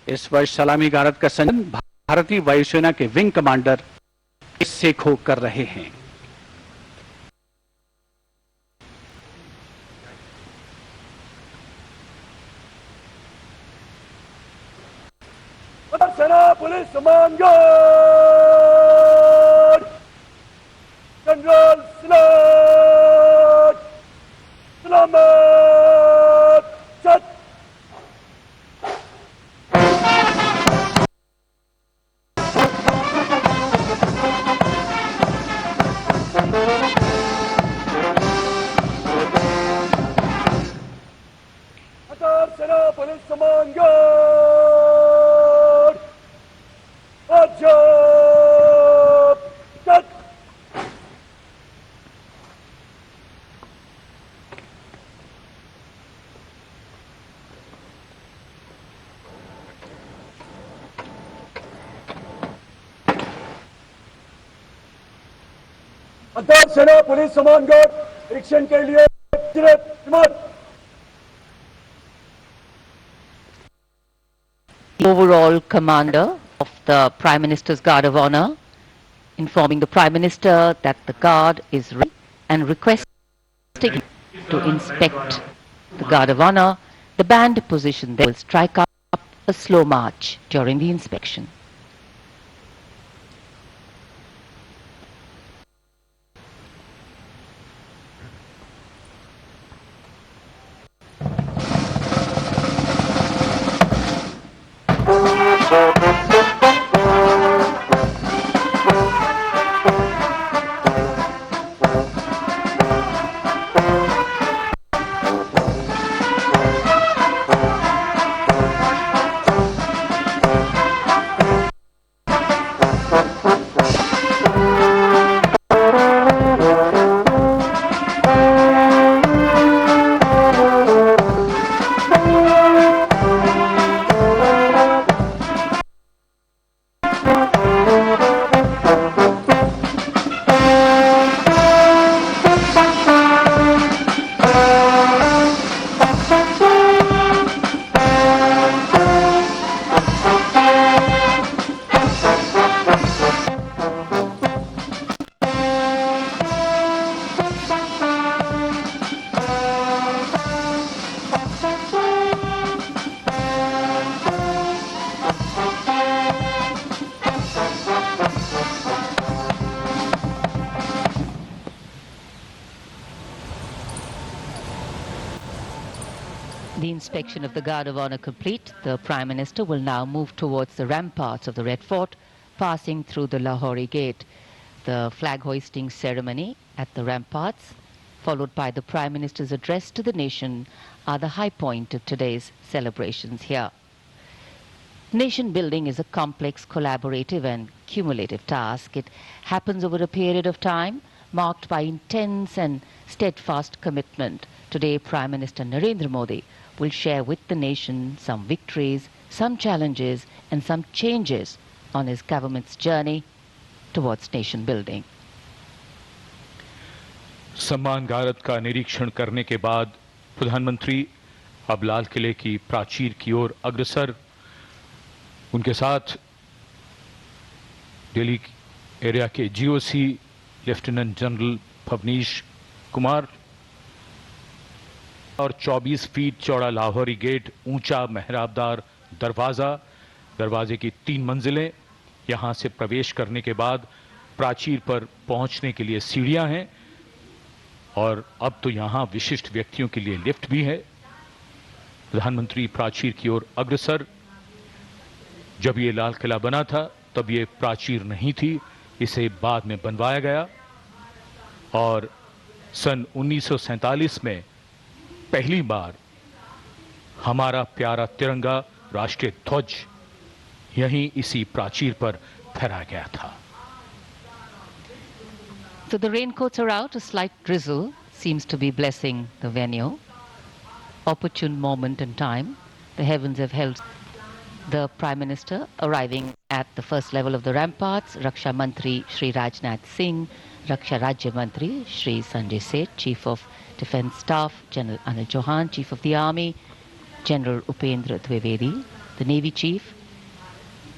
इस वर्ष सलामी गारद का संचालन भारतीय वायुसेना के विंग कमांडर सेखो कर रहे हैं। सेना पुलिस सम्मान गार्ड जनरल सलामत चट सेना पुलिस सम्मान गार्ड अजब तक अध्यक्ष सेना पुलिस सम्मान गार्ड निरीक्षण के लिए overall commander of the Prime Minister's Guard of Honor, informing the Prime Minister that the Guard is ready and requesting him to inspect the Guard of Honor. The band position there will strike up a slow march during the inspection. The inspection of the Guard of Honor complete, the Prime Minister will now move towards the ramparts of the Red Fort, passing through the Lahori Gate. The flag hoisting ceremony at the ramparts, followed by the Prime Minister's address to the nation, are the high point of today's celebrations here. Nation building is a complex, collaborative and cumulative task. It happens over a period of time marked by intense and steadfast commitment. Today, Prime Minister Narendra Modi will share with the nation some victories, some challenges and some changes on his government's journey towards nation building. सम्मान गारद का निरीक्षण करने के बाद प्रधानमंत्री अब लाल किले की प्राचीर की ओर अग्रसर। उनके साथ दिल्ली एरिया के GOC lieutenant general Bhavnish Kumar और 24 फीट चौड़ा लाहौरी गेट, ऊंचा मेहराबदार दरवाजे की 3 मंजिलें। यहां से प्रवेश करने के बाद प्राचीर पर पहुंचने के लिए सीढ़ियां हैं और अब तो यहां विशिष्ट व्यक्तियों के लिए लिफ्ट भी है। प्रधानमंत्री प्राचीर की ओर अग्रसर। जब ये लाल किला बना था तब ये प्राचीर नहीं थी, इसे बाद में बनवाया गया और सन 1947 में पहली बार हमारा प्यारा तिरंगा राष्ट्रीय ध्वज यहीं इसी प्राचीर पर फहराया गया था। So the raincoats are out, a slight drizzle seems to be blessing the venue. Opportune moment in time, the heavens have held. The Prime Minister arriving at the first level of the ramparts, Raksha Mantri Shri Rajnath Singh, Raksha Rajya Mantri Shri Sanjay Seth, Chief of Defence Staff General Anil Chauhan, Chief of the Army General Upendra Dwivedi, the Navy Chief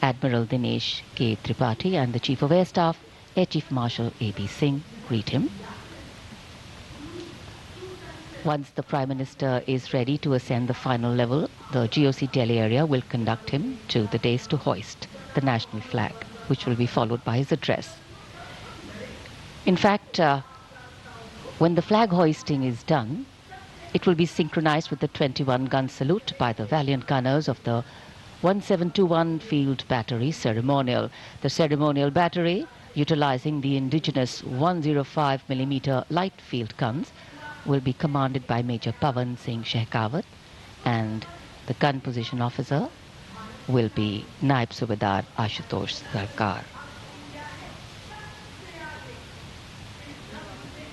Admiral Dinesh K. Tripathi and the Chief of Air Staff, Air Chief Marshal A.B. Singh, greet him. Once the Prime Minister is ready to ascend the final level, the GOC Delhi area will conduct him to the dais to hoist the national flag, which will be followed by his address. In fact, when the flag hoisting is done, it will be synchronized with the 21-gun salute by the valiant gunners of the 1721 Field Battery Ceremonial. The ceremonial battery, utilizing the indigenous 105mm light field guns, will be commanded by Major Pavan Singh Shehkawat, and the gun position officer will be Naib Subedar Ashutosh Sarkar.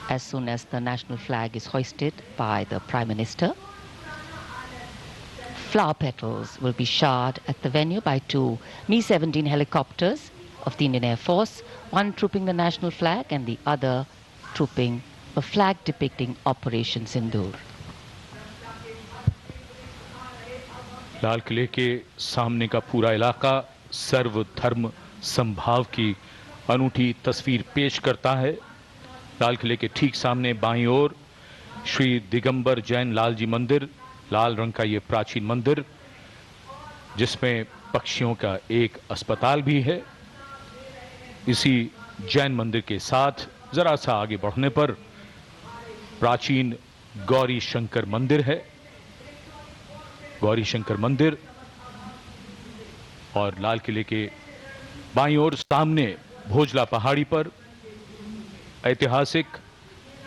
As soon as the national flag is hoisted by the Prime Minister, flower petals will be showered at the venue by two Mi-17 helicopters of the Indian Air Force, one trooping the national flag and the other trooping a flag depicting Operation Sindoor. लाल किले के सामने का पूरा इलाका सर्व धर्म संभाव की अनूठी तस्वीर पेश करता है। लाल किले के ठीक सामने बाईं ओर श्री दिगंबर जैन लाल जी मंदिर, लाल रंग का ये प्राचीन मंदिर, जिसमें पक्षियों का एक अस्पताल भी है। इसी जैन मंदिर के साथ जरा सा आगे बढ़ने पर प्राचीन गौरी शंकर मंदिर है। गौरी शंकर मंदिर और लाल किले के बाईं ओर सामने भोजला पहाड़ी पर ऐतिहासिक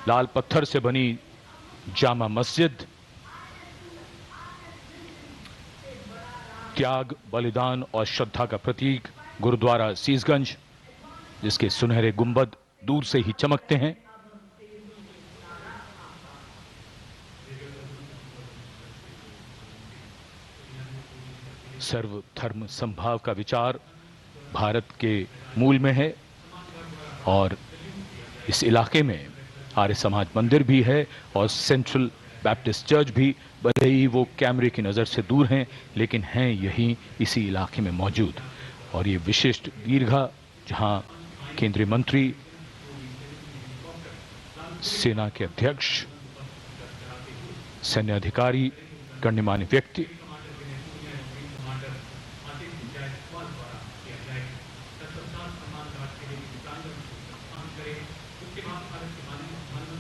लाल पत्थर से बनी जामा मस्जिद, त्याग, बलिदान और श्रद्धा का प्रतीक गुरुद्वारा सीसगंज, जिसके सुनहरे गुंबद दूर से ही चमकते हैं। सर्व धर्म संभाव का विचार भारत के मूल में है और इस इलाके में आर्य समाज मंदिर भी है और सेंट्रल बैप्टिस्ट चर्च भी, भले ही वो कैमरे की नज़र से दूर हैं, लेकिन हैं यहीं इसी इलाके में मौजूद। और ये विशिष्ट दीर्घा, जहां केंद्रीय मंत्री, सेना के अध्यक्ष, सैन्य अधिकारी, गणमान्य व्यक्ति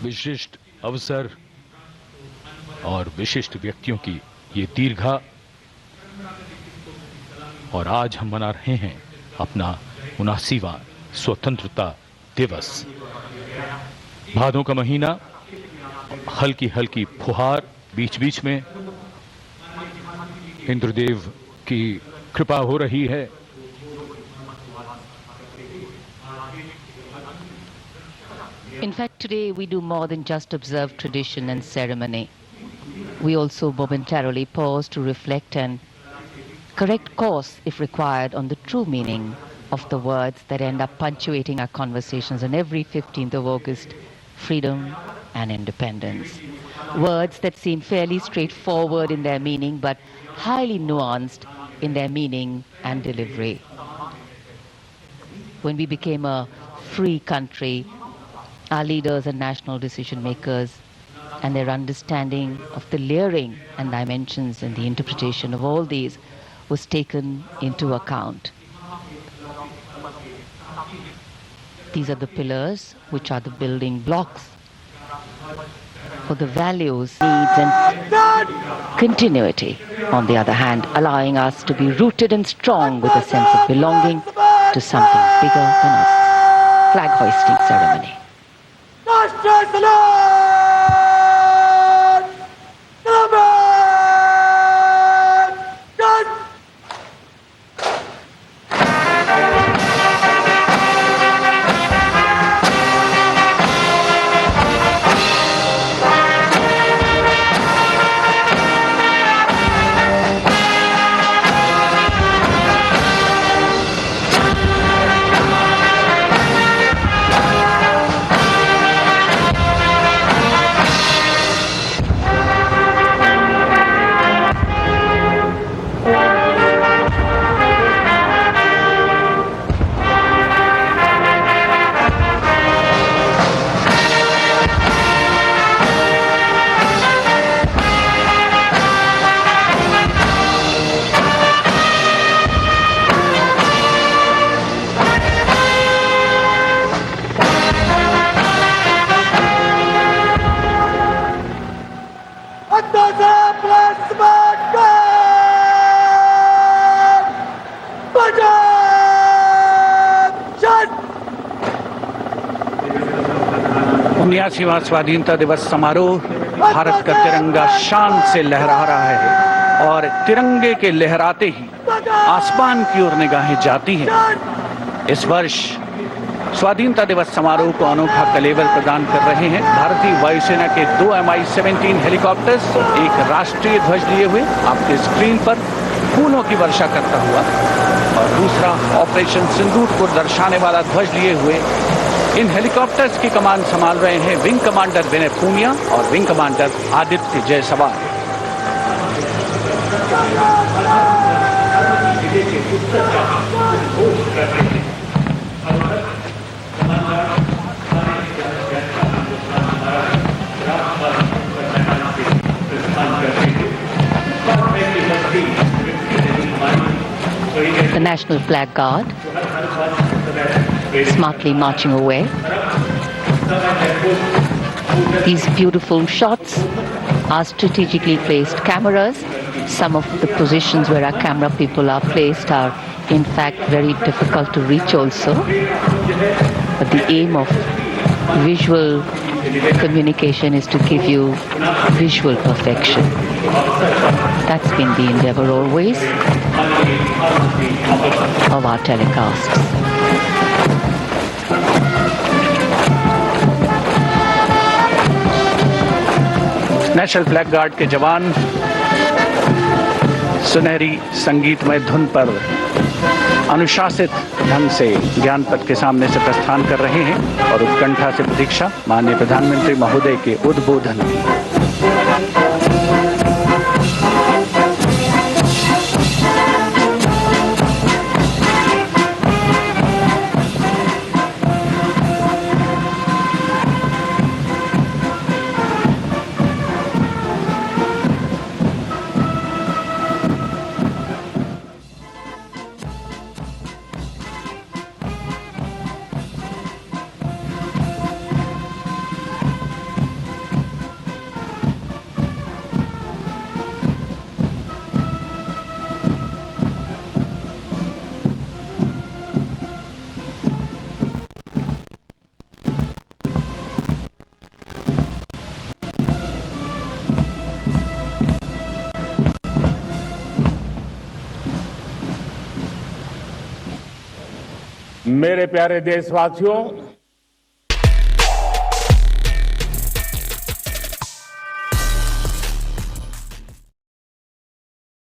विशिष्ट अवसर और विशिष्ट व्यक्तियों की ये दीर्घा, और आज हम मना रहे हैं अपना 79वां स्वतंत्रता दिवस। भादों का महीना, हल्की हल्की फुहार, बीच बीच में इंद्रदेव की कृपा हो रही है। In fact, today we do more than just observe tradition and ceremony. We also momentarily pause to reflect and correct course, if required, on the true meaning of the words that end up punctuating our conversations on every 15th of August: freedom and independence. Words that seem fairly straightforward in their meaning, but highly nuanced in their meaning and delivery. When we became a free country, our leaders and national decision makers and their understanding of the layering and dimensions and the interpretation of all these was taken into account. These are the pillars which are the building blocks for the values, needs and continuity, on the other hand, allowing us to be rooted and strong with a sense of belonging to something bigger than us. Flag hoisting ceremony. 79वां स्वाधीनता दिवस समारोह। भारत का तिरंगा शान से लहरा रहा है और तिरंगे के लहराते ही आसमान की ओर निगाहें जाती हैं। इस वर्ष स्वाधीनता दिवस समारोह को अनोखा कलेवर प्रदान कर रहे हैं भारतीय वायुसेना के 2 Mi-17 हेलीकॉप्टर्स, एक राष्ट्रीय ध्वज लिए हुए आपके स्क्रीन पर फूलों की वर्षा करता हुआ, और दूसरा ऑपरेशन सिंदूर को दर्शाने वाला ध्वज लिए हुए। इन हेलीकॉप्टर्स की कमान संभाल रहे हैं विंग कमांडर विनय पूनिया और wing commander Aditya Jaiswal. The National Flag Guard smartly marching away. These beautiful shots are strategically placed cameras. Some of the positions where our camera people are placed are in fact very difficult to reach also. But the aim of visual communication is to give you visual perfection. That's been the endeavor always of our telecasts. National flag guard के जवान सुनहरी संगीतमय धुन पर अनुशासित ढंग से ज्ञान पथ के सामने से प्रस्थान कर रहे हैं और उत्कंठा से प्रतीक्षा माननीय प्रधानमंत्री महोदय के उद्बोधन की। मेरे प्यारे देशवासियों,